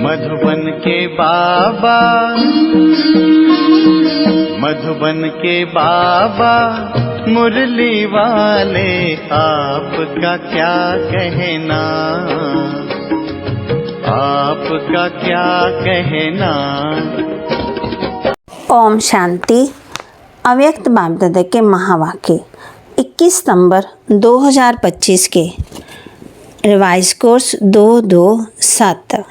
मधुबन के बाबा, मधुबन के बाबा मुरली वाले, आपका क्या कहना, आपका क्या कहना। ओम शांति। अव्यक्त बाप दादा के महावाक्य 21 सितंबर 2025 के रिवाइज कोर्स 227।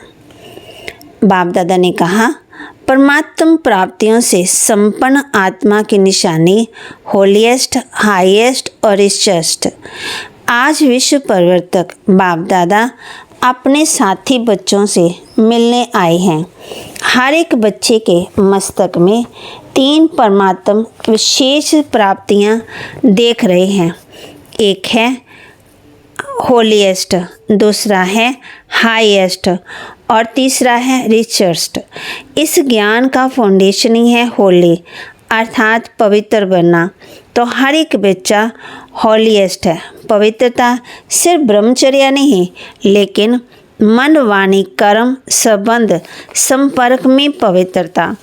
बाप दादा ने कहा, परमात्म प्राप्तियों से संपन्न आत्मा की निशानी होलीएस्ट, हाईएस्ट और रिचेस्ट। आज विश्व परिवर्तक बाप दादा अपने साथी बच्चों से मिलने आए हैं। हर एक बच्चे के मस्तक में 3 परमात्म विशेष प्राप्तियां देख रहे हैं। एक है होलीएस्ट, दूसरा है हाईएस्ट और तीसरा है रिचेस्ट। इस ज्ञान का फाउंडेशन ही है होली, अर्थात पवित्र बनना। तो हर एक बच्चा होलीएस्ट है। पवित्रता सिर्फ ब्रह्मचर्य नहीं, लेकिन मन, वाणी, कर्म, संबंध, संपर्क में पवित्रता।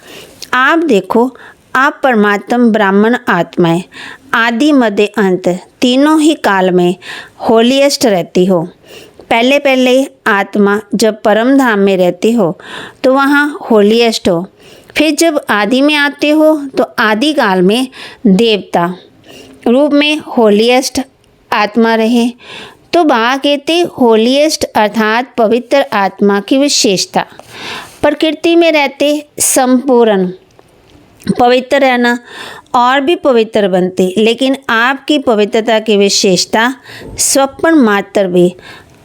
आप देखो, आप परमात्म ब्राह्मण आत्माएं आदि मध्य अंत तीनों ही काल में होलीएस्ट रहती हो। पहले पहले आत्मा जब परम धाम में रहती हो तो वहाँ होलीएस्ट हो। फिर जब आदि में आते हो तो आदि काल में देवता रूप में होलीएस्ट आत्मा रहे। तो बाबा कहते होलीएस्ट अर्थात पवित्र आत्मा की विशेषता। प्रकृति में रहते संपूर्ण पवित्र रहना और भी पवित्र बनते, लेकिन आपकी पवित्रता की विशेषता स्वप्न मात्र भी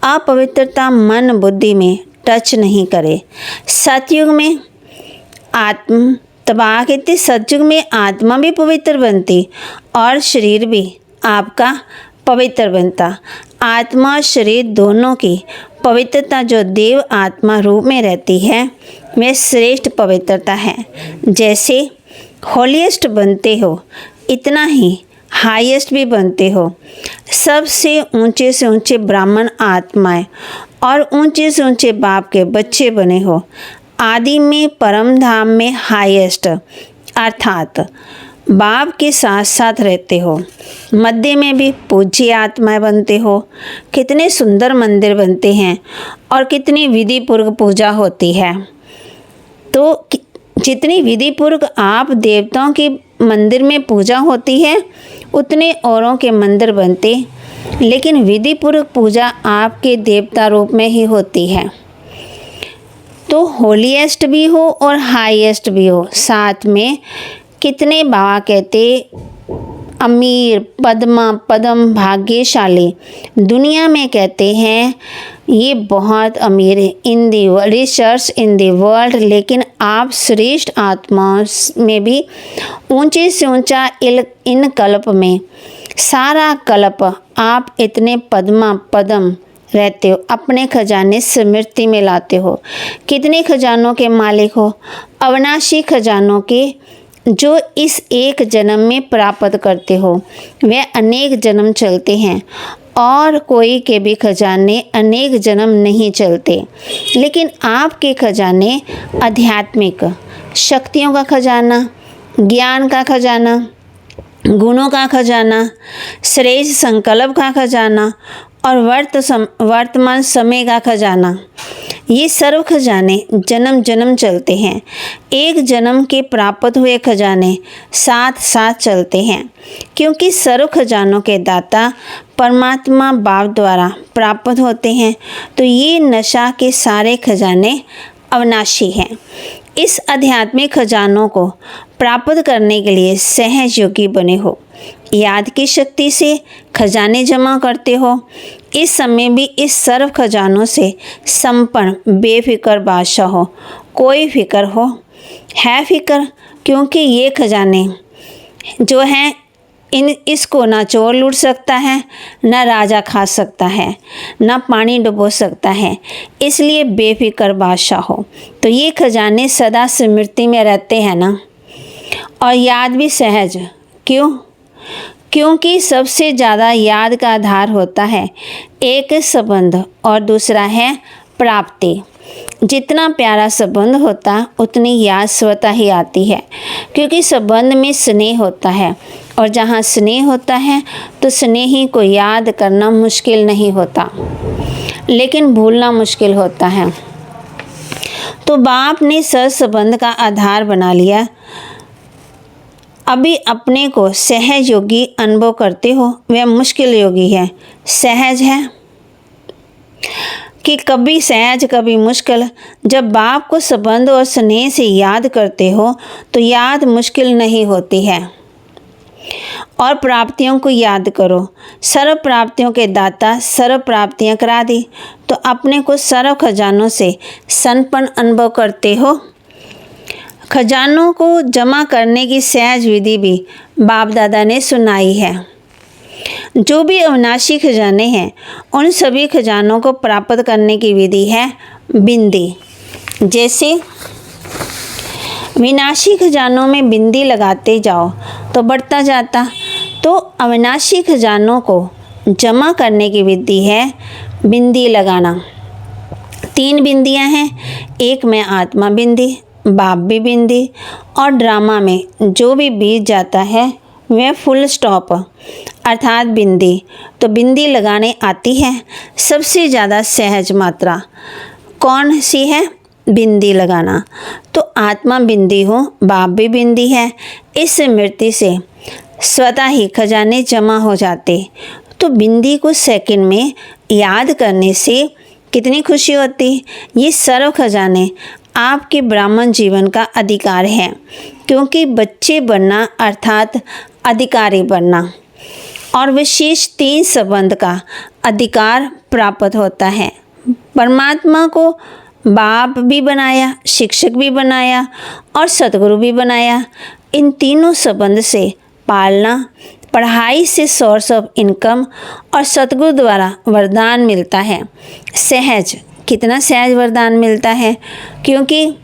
अपवित्रता मन बुद्धि में टच नहीं करे। सतयुग में तबाह कहते सतयुग में आत्मा भी पवित्र बनती और शरीर भी आपका पवित्र बनता। आत्मा और शरीर दोनों की पवित्रता जो देव आत्मा रूप में रहती है वह श्रेष्ठ पवित्रता है। जैसे होलीएस्ट बनते हो इतना ही हाईएस्ट भी बनते हो। सबसे ऊंचे से ऊंचे ब्राह्मण आत्माएं और ऊंचे से ऊंचे बाप के बच्चे बने हो। आदि में परम धाम में हाईएस्ट अर्थात बाप के साथ साथ रहते हो। मध्य में भी पूज्य आत्माएं बनते हो। कितने सुंदर मंदिर बनते हैं और कितनी विधि पूर्वक पूजा होती है। तो जितनी विधि पूर्वक आप देवताओं के मंदिर में पूजा होती है उतने औरों के मंदिर बनते, लेकिन विधि पूर्वक पूजा आपके देवता रूप में ही होती है। तो होलीएस्ट भी हो और हाईएस्ट भी हो। साथ में कितने बाबा कहते अमीर, पदम भाग्यशाली दुनिया में कहते हैं ये बहुत अमीर है इन दी रिसर्च इन दी वर्ल्ड, लेकिन आप श्रेष्ठ आत्माओं में भी ऊंचे से ऊंचा इन कल्प में सारा कल्प आप इतने पदम रहते हो। अपने खजाने स्मृति में लाते हो। कितने खजानों के मालिक हो, अविनाशी खजानों के, जो इस एक जन्म में प्राप्त करते हो। वह अनेक जन्म चलते हैं और कोई के भी खजाने अनेक जन्म नहीं चलते, लेकिन आपके खजाने आध्यात्मिक शक्तियों का खजाना, ज्ञान का खजाना, गुणों का खजाना, श्रेष्ठ संकल्प का खजाना और वर्तमान समय का खजाना। ये सर्व खजाने जन्म जन्म चलते हैं। एक जन्म के प्राप्त हुए खजाने साथ साथ चलते हैं, क्योंकि सर्व खजानों के दाता परमात्मा बाप द्वारा प्राप्त होते हैं। तो ये नशा के सारे खजाने अविनाशी हैं। इस आध्यात्मिक खजानों को प्राप्त करने के लिए सहज योगी बने हो। याद की शक्ति से खजाने जमा करते हो। इस समय भी इस सर्व खजानों से संपन्न बेफिक्र बादशाह हो। कोई फिक्र हो है फिक्र, क्योंकि ये खजाने जो हैं इसको ना चोर लूट सकता है, ना राजा खा सकता है, ना पानी डुबो सकता है। इसलिए बेफिक्र बादशाह हो। तो ये खजाने सदा स्मृति में रहते हैं ना, और याद भी सहज। क्यों? क्योंकि सबसे ज़्यादा याद का आधार होता है एक संबंध और दूसरा है प्राप्ति। जितना प्यारा संबंध होता उतनी याद स्वतः ही आती है, क्योंकि संबंध में स्नेह होता है, और जहाँ स्नेह होता है तो स्नेही को याद करना मुश्किल नहीं होता, लेकिन भूलना मुश्किल होता है। तो बाप ने सहसंबंध का आधार बना लिया। अभी अपने को सहज योगी अनुभव करते हो, वह मुश्किल योगी है। सहज है कि कभी सहज कभी मुश्किल। जब बाप को संबंध और स्नेह से याद करते हो तो याद मुश्किल नहीं होती है। और प्राप्तियों को याद करो। सर्व प्राप्तियों के दाता सर्व प्राप्तियां करा दी, तो अपने को सर्व खजानों से संपन्न अनुभव करते हो। खजानों को जमा करने की सहज विधि भी बाप दादा ने सुनाई है। जो भी अविनाशी खजाने हैं, उन सभी खजानों को प्राप्त करने की विधि है बिंदी। जैसे विनाशी खजानों में बिंदी लगाते जाओ तो बढ़ता जाता, तो अविनाशी खजानों को जमा करने की विधि है बिंदी लगाना। 3 बिंदियां हैं, एक में आत्मा बिंदी, बाप भी बिंदी, और ड्रामा में जो भी बीत जाता है वह फुल स्टॉप अर्थात बिंदी। तो बिंदी लगाने आती है सबसे ज़्यादा सहज मात्रा कौन सी है? बिंदी लगाना। तो आत्मा बिंदी हो, बाप भी बिंदी है। इस स्मृति से स्वतः ही खजाने जमा हो जाते। तो बिंदी को सेकंड में याद करने से कितनी खुशी होती। ये सर्व खजाने आपके ब्राह्मण जीवन का अधिकार है, क्योंकि बच्चे बनना अर्थात अधिकारी बनना, और विशेष 3 संबंध का अधिकार प्राप्त होता है। परमात्मा को बाप भी बनाया, शिक्षक भी बनाया और सतगुरु भी बनाया। इन तीनों संबंध से पालना, पढ़ाई से सोर्स ऑफ इनकम और सतगुरु द्वारा वरदान मिलता है। सहज, कितना सहज वरदान मिलता है, क्योंकि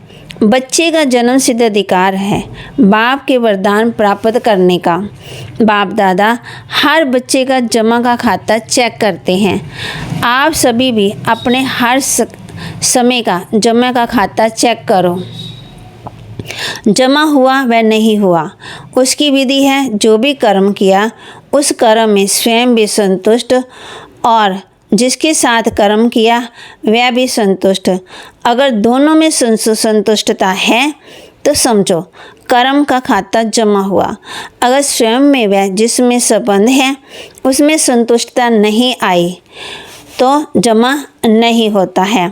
बच्चे का जन्म सिद्ध अधिकार है बाप के वरदान प्राप्त करने का। बाप दादा हर बच्चे का जमा का खाता चेक करते हैं। आप सभी भी अपने हर समय का जमा का खाता चेक करो। जमा हुआ वह नहीं हुआ, उसकी विधि है। जो भी कर्म किया उस कर्म में स्वयं भी संतुष्ट, और जिसके साथ कर्म किया वह भी संतुष्ट। अगर दोनों में संतुष्टता है तो समझो कर्म का खाता जमा हुआ। अगर स्वयं में वह जिसमें संबंध है उसमें संतुष्टता नहीं आई तो जमा नहीं होता है।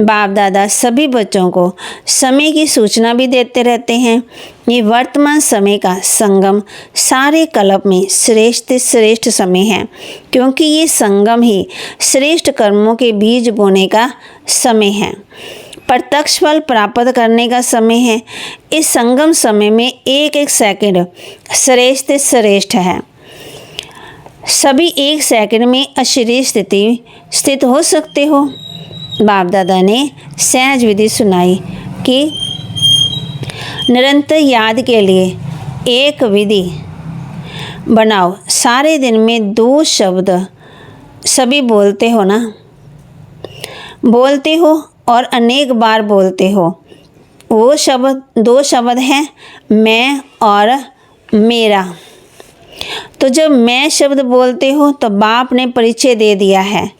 बाप दादा सभी बच्चों को समय की सूचना भी देते रहते हैं। ये वर्तमान समय का संगम सारे कल्प में श्रेष्ठ समय है, क्योंकि ये संगम ही श्रेष्ठ कर्मों के बीज बोने का समय है, प्रत्यक्ष फल प्राप्त करने का समय है। इस संगम समय में एक एक सेकंड श्रेष्ठ है। सभी एक सेकंड में अशरीर स्थित हो सकते हो। बाप दादा ने सहज विधि सुनाई कि निरंतर याद के लिए एक विधि बनाओ। सारे दिन में 2 शब्द सभी बोलते हो ना, बोलते हो और अनेक बार बोलते हो। वो शब्द 2 शब्द हैं, मैं और मेरा। तो जब मैं शब्द बोलते हो तो बाप ने परिचय दे दिया है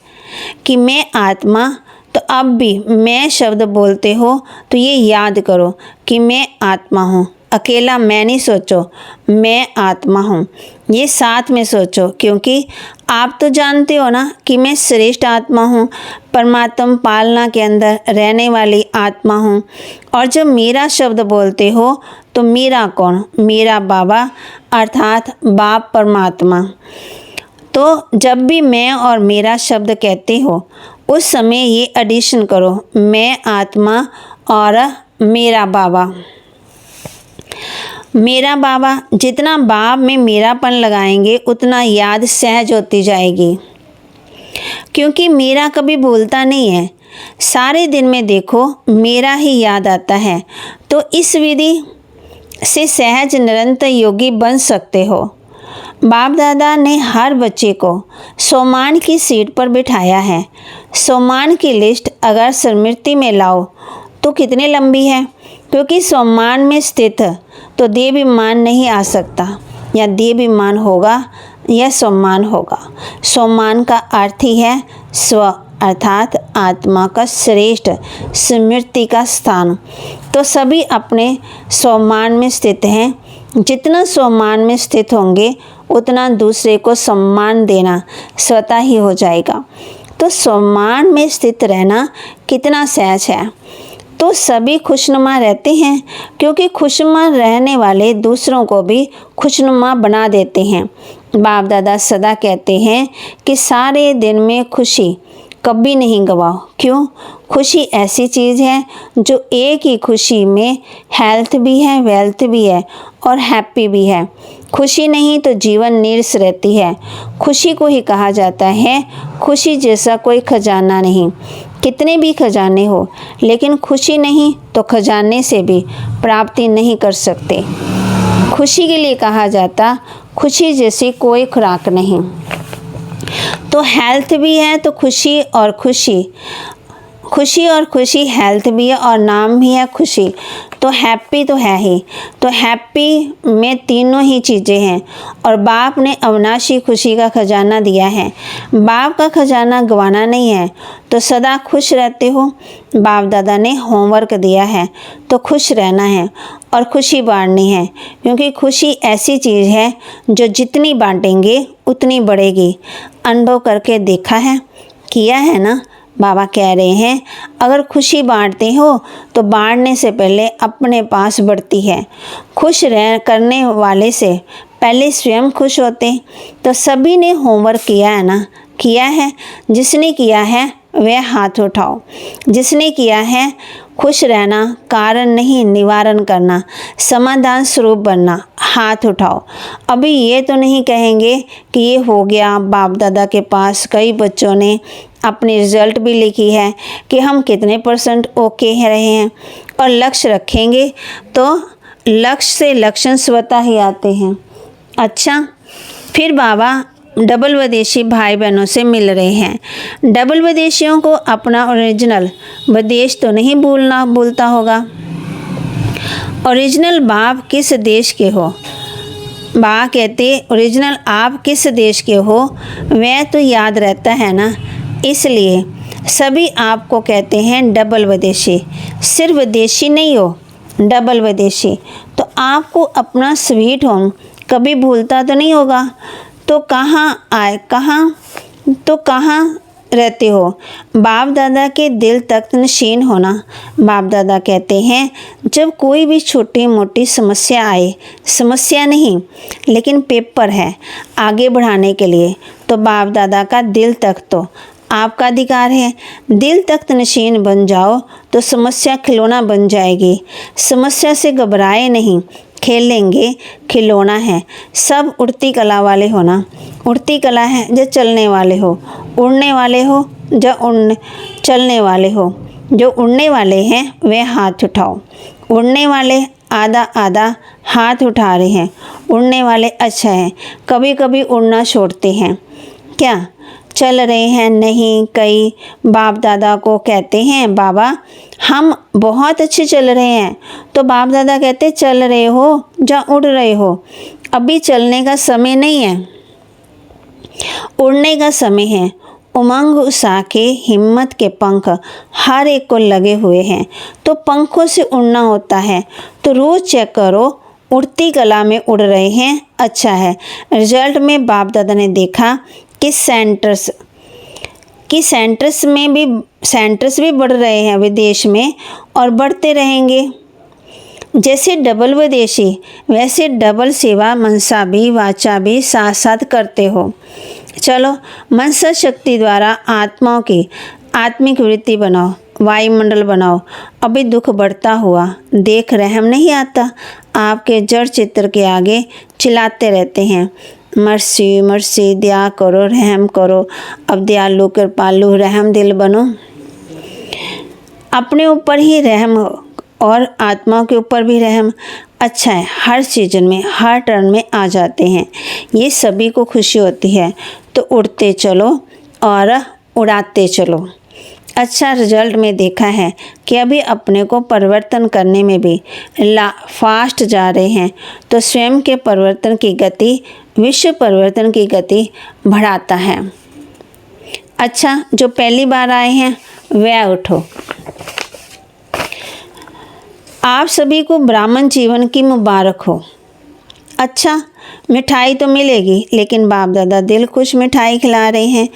कि मैं आत्मा। तो अब भी मैं शब्द बोलते हो तो ये याद करो कि मैं आत्मा हूँ। अकेला मैं नहीं सोचो, मैं आत्मा हूँ, ये साथ में सोचो, क्योंकि आप तो जानते हो ना कि मैं श्रेष्ठ आत्मा हूँ, परमात्मा पालना के अंदर रहने वाली आत्मा हूँ। और जब मेरा शब्द बोलते हो तो मेरा कौन? मेरा बाबा अर्थात बाप परमात्मा। तो जब भी मैं और मेरा शब्द कहते हो उस समय ये एडिशन करो, मैं आत्मा और मेरा बाबा। मेरा बाबा, जितना बाप में मेरापन लगाएंगे उतना याद सहज होती जाएगी, क्योंकि मेरा कभी भूलता नहीं है। सारे दिन में देखो मेरा ही याद आता है। तो इस विधि से सहज निरंतर योगी बन सकते हो। बाप दादा ने हर बच्चे को सोमान की सीट पर बिठाया है। सम्मान की लिस्ट अगर स्मृति में लाओ तो कितनी लंबी है, क्योंकि सम्मान में स्थित तो देहाभिमान नहीं आ सकता, या देहाभिमान होगा या सम्मान होगा। सम्मान का अर्थ ही है स्व अर्थात आत्मा का श्रेष्ठ स्मृति का स्थान। तो सभी अपने सम्मान में स्थित हैं। जितना सम्मान में स्थित होंगे उतना दूसरे को सम्मान देना स्वतः ही हो जाएगा। तो सम्मान में स्थित रहना कितना सहज है। तो सभी खुशनुमा रहते हैं, क्योंकि खुशनुमा रहने वाले दूसरों को भी खुशनुमा बना देते हैं। बाप दादा सदा कहते हैं कि सारे दिन में खुशी कभी नहीं गवाओ। क्यों? खुशी ऐसी चीज़ है जो एक ही खुशी में हेल्थ भी है, वेल्थ भी है और हैप्पी भी है। खुशी नहीं तो जीवन नीरस रहती है। खुशी को ही कहा जाता है खुशी जैसा कोई खजाना नहीं। कितने भी खजाने हो, लेकिन खुशी नहीं तो खजाने से भी प्राप्ति नहीं कर सकते। खुशी के लिए कहा जाता खुशी जैसी कोई खुराक नहीं। तो हेल्थ भी है तो खुशी और खुशी हेल्थ भी है और नाम भी है खुशी। तो हैप्पी तो है ही। तो हैप्पी में तीनों ही चीज़ें हैं और बाप ने अविनाशी खुशी का खजाना दिया है। बाप का खजाना गंवाना नहीं है तो सदा खुश रहते हो। बाप दादा ने होमवर्क दिया है तो खुश रहना है और खुशी बांटनी है, क्योंकि खुशी ऐसी चीज़ है जो जितनी बांटेंगे उतनी बढ़ेगी। अनुभव करके देखा है, किया है ना। बाबा कह रहे हैं अगर खुशी बांटते हो तो बांटने से पहले अपने पास बढ़ती है। खुश रह करने वाले से पहले स्वयं खुश होते। तो सभी ने होमवर्क किया है ना, किया है। जिसने किया है वह हाथ उठाओ। जिसने किया है खुश रहना, कारण नहीं निवारण करना, समाधान स्वरूप बनना, हाथ उठाओ। अभी ये तो नहीं कहेंगे कि ये हो गया। बाप दादा के पास कई बच्चों ने अपनी रिज़ल्ट भी लिखी है कि हम कितने % ओके रहे हैं, और लक्ष्य रखेंगे तो लक्ष्य से लक्षण स्वतः ही आते हैं। अच्छा, फिर बाबा डबल विदेशी भाई बहनों से मिल रहे हैं। डबल विदेशियों को अपना ओरिजिनल विदेश तो नहीं भूलता होगा। ओरिजिनल बाप किस देश के हो? बा कहते ओरिजिनल आप किस देश के हो वह तो याद रहता है ना। इसलिए सभी आपको कहते हैं डबल विदेशी। सिर्फ विदेशी नहीं हो, डबल विदेशी। तो आपको अपना स्वीट होम कभी भूलता तो नहीं होगा। तो कहाँ रहते हो? बाप दादा के दिल तक नशीन होना। बाप दादा कहते हैं जब कोई भी छोटी मोटी समस्या आए, समस्या नहीं लेकिन पेपर है आगे बढ़ाने के लिए, तो बाप दादा का दिल तक तो आपका अधिकार है। दिल तख्त नशीन बन जाओ तो समस्या खिलौना बन जाएगी। समस्या से घबराए नहीं, खेलेंगे, खिलौना है। सब उड़ती कला वाले हो ना। उड़ती कला है जो चलने वाले हो, उड़ने वाले हो जो चलने वाले हो। जो उड़ने वाले हैं वे हाथ उठाओ। उड़ने वाले आधा आधा हाथ उठा रहे हैं। उड़ने वाले अच्छा है। कभी कभी उड़ना छोड़ते हैं क्या? चल रहे हैं नहीं। कई बाप दादा को कहते हैं बाबा हम बहुत अच्छे चल रहे हैं। तो बाप दादा कहते चल रहे हो या उड़ रहे हो? अभी चलने का समय नहीं है, उड़ने का समय है। उमंग उत्साह के हिम्मत के पंख हर एक को लगे हुए हैं, तो पंखों से उड़ना होता है। तो रोज़ चेक करो उड़ती कला में उड़ रहे हैं, अच्छा है। रिजल्ट में बाप दादा ने देखा कि सेंटर्स भी बढ़ रहे हैं विदेश में और बढ़ते रहेंगे। जैसे डबल विदेशी वैसे डबल सेवा मनसा भी वाचा भी साथ साथ करते हो। चलो मनसा शक्ति द्वारा आत्माओं की आत्मिक वृत्ति बनाओ, वायुमंडल बनाओ। अभी दुख बढ़ता हुआ देख रहम नहीं आता। आपके जड़ चित्र के आगे चिल्लाते रहते हैं मर्सी मर्सी, दया करो, रहम करो। अब दयालु कृपालु रहम दिल बनो। अपने ऊपर ही रहम और आत्माओं के ऊपर भी रहम। अच्छा है, हर सीजन में हर टर्न में आ जाते हैं। ये सभी को खुशी होती है। तो उड़ते चलो और उड़ाते चलो। अच्छा रिजल्ट में देखा है कि अभी अपने को परिवर्तन करने में भी फास्ट जा रहे हैं, तो स्वयं के परिवर्तन की गति विश्व परिवर्तन की गति बढ़ाता है। अच्छा, जो पहली बार आए हैं वह उठो। आप सभी को ब्राह्मण जीवन की मुबारक हो। अच्छा, मिठाई तो मिलेगी, लेकिन बाप दादा दिल खुश मिठाई खिला रहे हैं।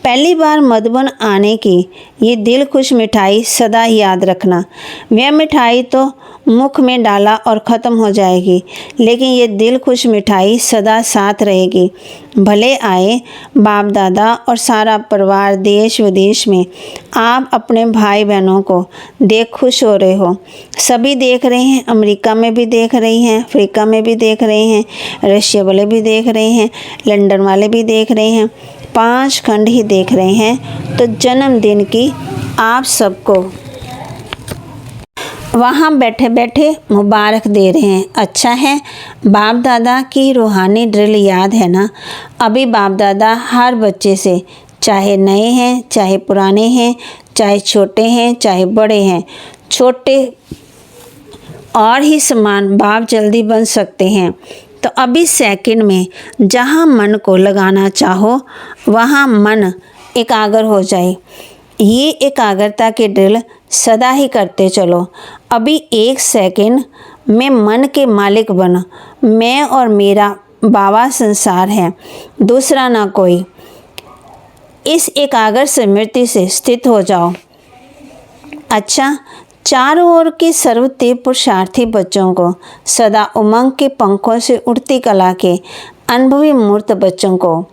पहली बार मधुबन आने की ये दिल खुश मिठाई सदा याद रखना। वह मिठाई तो मुख में डाला और ख़त्म हो जाएगी, लेकिन ये दिल खुश मिठाई सदा साथ रहेगी। भले आए बाप दादा और सारा परिवार देश विदेश में आप अपने भाई बहनों को देख खुश हो रहे हो। सभी देख रहे हैं, अमेरिका में भी देख रही हैं, अफ्रीका में भी देख रहे हैं, रशिया वाले भी देख रहे हैं, लंदन वाले भी देख रहे हैं, 5 खंड ही देख रहे हैं। तो जन्मदिन की आप सबको वहाँ बैठे बैठे मुबारक दे रहे हैं। अच्छा है, बाप दादा की रूहानी ड्रिल याद है ना। अभी बाप दादा हर बच्चे से, चाहे नए हैं चाहे पुराने हैं, चाहे छोटे हैं चाहे बड़े हैं, छोटे और ही समान बाप जल्दी बन सकते हैं। तो अभी सेकंड में जहाँ मन को लगाना चाहो वहाँ मन एकाग्र हो जाए। ये एकाग्रता की ड्रिल सदा ही करते चलो। अभी 1 सेकंड में मन के मालिक बनो। मैं और मेरा बाबा संसार है, दूसरा ना कोई। इस एकाग्र स्मृति से स्थित हो जाओ। अच्छा, चारों ओर के सर्वतीव्र पुरुषार्थी बच्चों को, सदा उमंग के पंखों से उड़ती कला के अनुभवी मूर्त बच्चों को,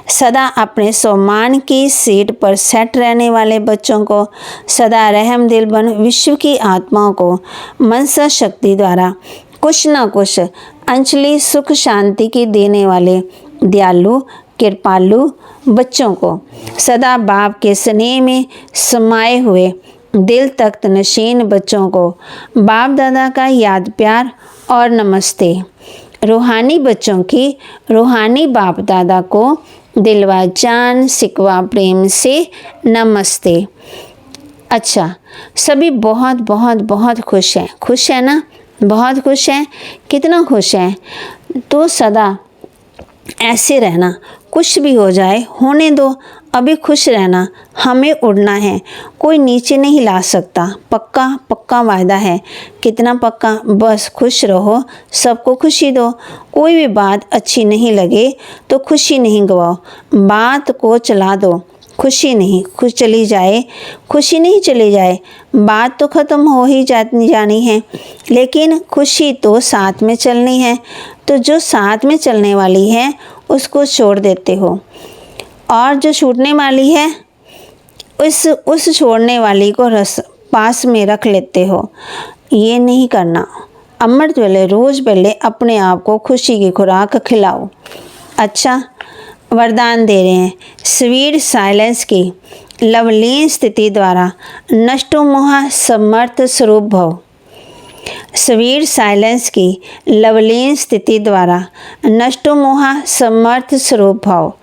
सदा अपने सम्मान की सीट पर सेट रहने वाले बच्चों को, सदा रहम दिल बन विश्व की आत्माओं को मनसा शक्ति द्वारा कुछ न कुछ अंजलि सुख शांति की देने वाले दयालु कृपालु बच्चों को, सदा बाप के स्नेह में समाये हुए दिल तख्त नशीन बच्चों को बाप दादा का याद प्यार और नमस्ते। रूहानी बच्चों की रूहानी बाप दादा को दिलवा जान सिकवा प्रेम से नमस्ते। अच्छा, सभी बहुत बहुत बहुत खुश हैं। खुश है ना? बहुत खुश हैं। कितना खुश हैं? तो सदा ऐसे रहना, कुछ भी हो जाए होने दो, अभी खुश रहना। हमें उड़ना है, कोई नीचे नहीं ला सकता। पक्का पक्का वायदा है। कितना पक्का? बस खुश रहो, सबको खुशी दो। कोई भी बात अच्छी नहीं लगे तो खुशी नहीं गवाओ, बात को चला दो। खुशी नहीं खुश चली जाए, खुशी नहीं चली जाए, बात तो ख़त्म हो ही जानी है, लेकिन खुशी तो साथ में चलनी है। तो जो साथ में चलने वाली है उसको छोड़ देते हो, और जो छूटने वाली है उस छोड़ने वाली को पास में रख लेते हो। ये नहीं करना। अमृत वेले रोज़ वेले अपने आप को खुशी की खुराक खिलाओ। अच्छा, वरदान दे रहे हैं। स्वीट साइलेंस की लवलीन स्थिति द्वारा नष्टो मोह समर्थ स्वरूप भव। स्वीट साइलेंस की लवलीन स्थिति द्वारा नष्टो मोह समर्थ स्वरूप भाव।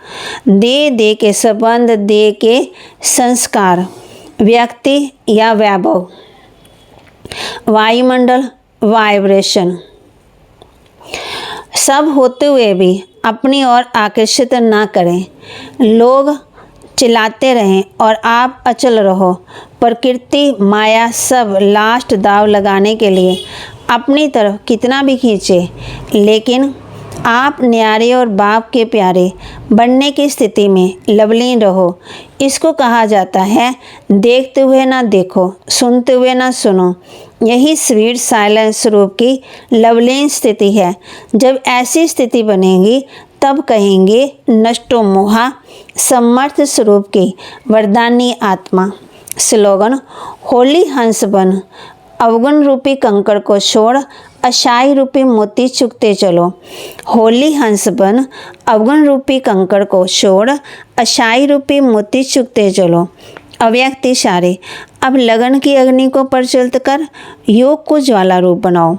दे के संबंध, दे के संस्कार, व्यक्ति या वैभव, वायुमंडल, वाइब्रेशन, सब होते हुए भी अपनी ओर आकर्षित ना करें। लोग चिल्लाते रहें और आप अचल रहो। प्रकृति माया सब लास्ट दाव लगाने के लिए अपनी तरफ कितना भी खींचे, लेकिन आप न्यारे और बाप के प्यारे बनने की स्थिति में लवलीन रहो। इसको कहा जाता है देखते हुए ना देखो, सुनते हुए ना सुनो। यही स्वीट साइलेंस स्वरूप की लवलीन स्थिति है। जब ऐसी स्थिति बनेगी तब कहेंगे नष्टो मोहा समर्थ स्वरूप की वरदानी आत्मा। स्लोगन: होली हंस बन, अवगुण रूपी कंकड़ को छोड़, अशाई रूपी मोती चुगते चलो। होली हंस बन, अवगुण रूपी कंकड़ को छोड़, अशाई रूपी मोती चुगते चलो। अव्यक्त इशारे: अब लगन की अग्नि को प्रज्वलित कर योग को ज्वाला रूप बनाओ।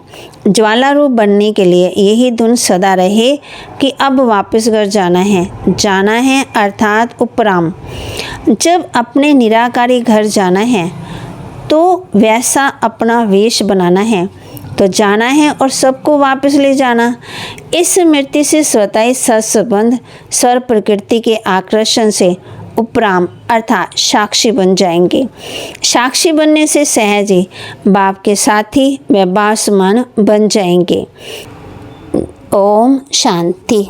ज्वाला रूप बनने के लिए यही धुन सदा रहे कि अब वापस घर जाना है अर्थात उपराम। जब अपने निराकारी घर जाना है तो वैसा अपना वेश बनाना है, तो जाना है और सबको वापस ले जाना। इस स्मृति से स्वतः सत्संबंध स्वर प्रकृति के आकर्षण से उपराम अर्थात साक्षी बन जाएंगे। साक्षी बनने से सहज ही बाप के साथी व बासमान बन जाएंगे। ओम शांति।